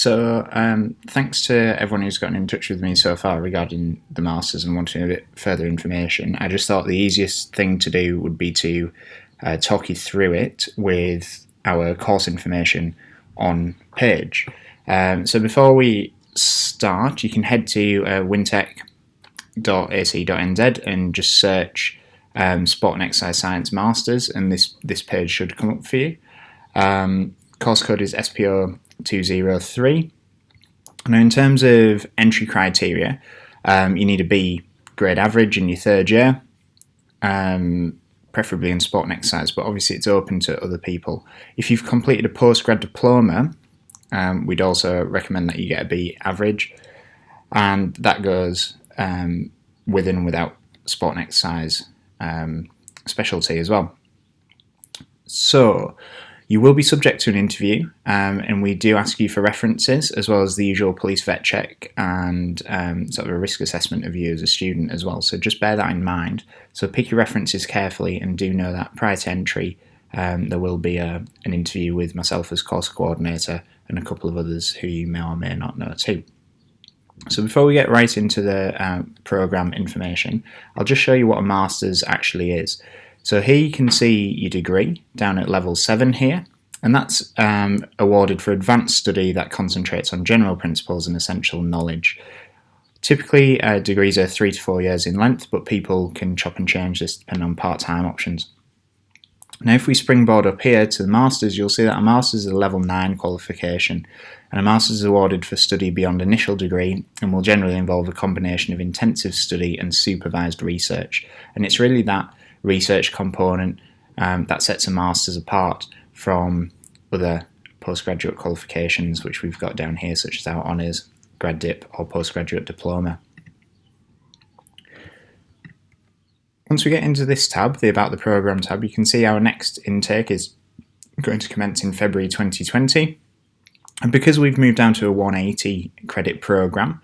Thanks to everyone who's gotten in touch with me so far regarding the Masters and wanting a bit further information. I just thought the easiest thing to do would be to talk you through it with our course information on page. So before we start, you can head to wintech.ac.nz and just search Sport and Exercise Science Masters, and this page should come up for you. Course code is SPO203. Now, in terms of entry criteria, you need a B grade average in your third year, preferably in sport and exercise, but obviously it's open to other people. If you've completed a postgrad diploma, we'd also recommend that you get a B average, and that goes with and without sport and exercise specialty as well. So you will be subject to an interview, and we do ask you for references as well as the usual police vet check and sort of a risk assessment of you as a student as well. So just bear that in mind. So pick your references carefully, and do know that prior to entry there will be an interview with myself as course coordinator and a couple of others who you may or may not know too. So before we get right into the programme information, I'll just show you what a Masters actually is. So here you can see your degree down at level 7 here, and that's awarded for advanced study that concentrates on general principles and essential knowledge. Typically degrees are 3 to 4 years in length, but people can chop and change this depending on part-time options. Now if we springboard up here to the Masters, you'll see that a Masters is a level 9 qualification, and a Masters is awarded for study beyond initial degree and will generally involve a combination of intensive study and supervised research. And it's really that research component that sets a Masters apart from other postgraduate qualifications which we've got down here, such as our honours, grad dip or postgraduate diploma. Once we get into this tab, the About the Programme tab, you can see our next intake is going to commence in February 2020. And because we've moved down to a 180 credit programme,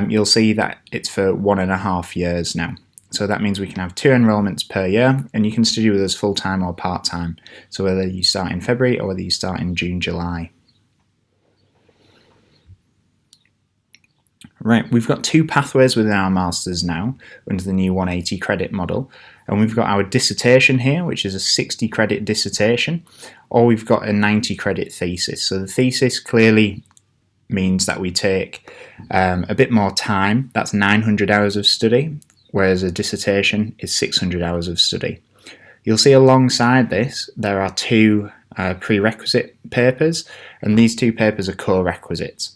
you'll see that it's for 1.5 years now. So that means we can have 2 enrolments per year, and you can study with us full-time or part-time. So whether you start in February or whether you start in June, July. Right, we've got 2 pathways within our Masters now under the new 180 credit model, and we've got our dissertation here, which is a 60 credit dissertation, or we've got a 90 credit thesis. So the thesis clearly means that we take a bit more time. That's 900 hours of study, whereas a dissertation is 600 hours of study. You'll see alongside this there are 2 prerequisite papers, and these 2 papers are co-requisites.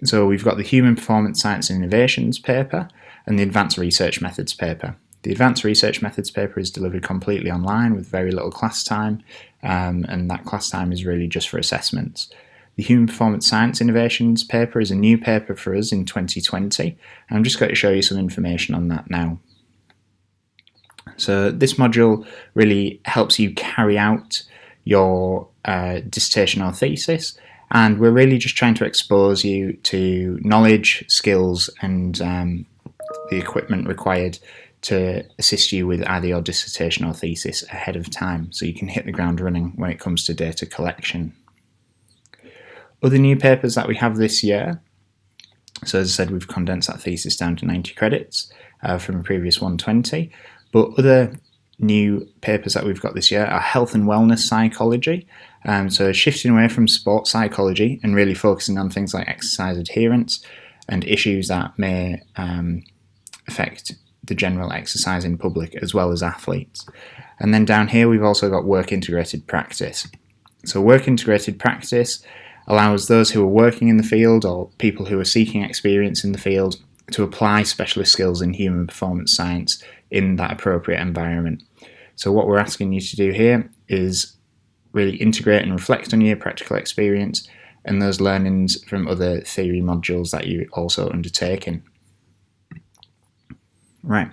So we've got the Human Performance Science and Innovations paper and the Advanced Research Methods paper. The Advanced Research Methods paper is delivered completely online with very little class time, and that class time is really just for assessments. The Human Performance Science Innovations paper is a new paper for us in 2020, and I'm just going to show you some information on that now. So this module really helps you carry out your dissertation or thesis, and we're really just trying to expose you to knowledge, skills and the equipment required to assist you with either your dissertation or thesis ahead of time, so you can hit the ground running when it comes to data collection. Other new papers that we have this year, so as I said, we've condensed that thesis down to 90 credits from a previous 120, but other new papers that we've got this year are health and wellness psychology, so shifting away from sports psychology and really focusing on things like exercise adherence and issues that may affect the general exercise in public as well as athletes. And then down here we've also got work integrated practice. So work integrated practice allows those who are working in the field or people who are seeking experience in the field to apply specialist skills in human performance science in that appropriate environment. So what we're asking you to do here is really integrate and reflect on your practical experience and those learnings from other theory modules that you're also undertaking. Right,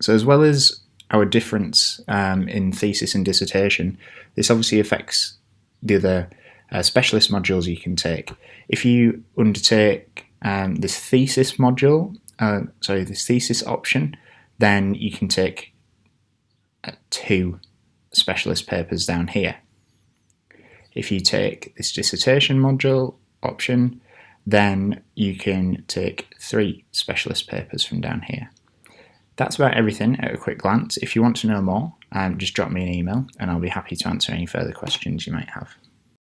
so as well as our difference in thesis and dissertation, this obviously affects the other specialist modules you can take. If you undertake this thesis module, this thesis option, then you can take 2 specialist papers down here. If you take this dissertation module option, then you can take 3 specialist papers from down here. That's about everything at a quick glance. If you want to know more, just drop me an email and I'll be happy to answer any further questions you might have.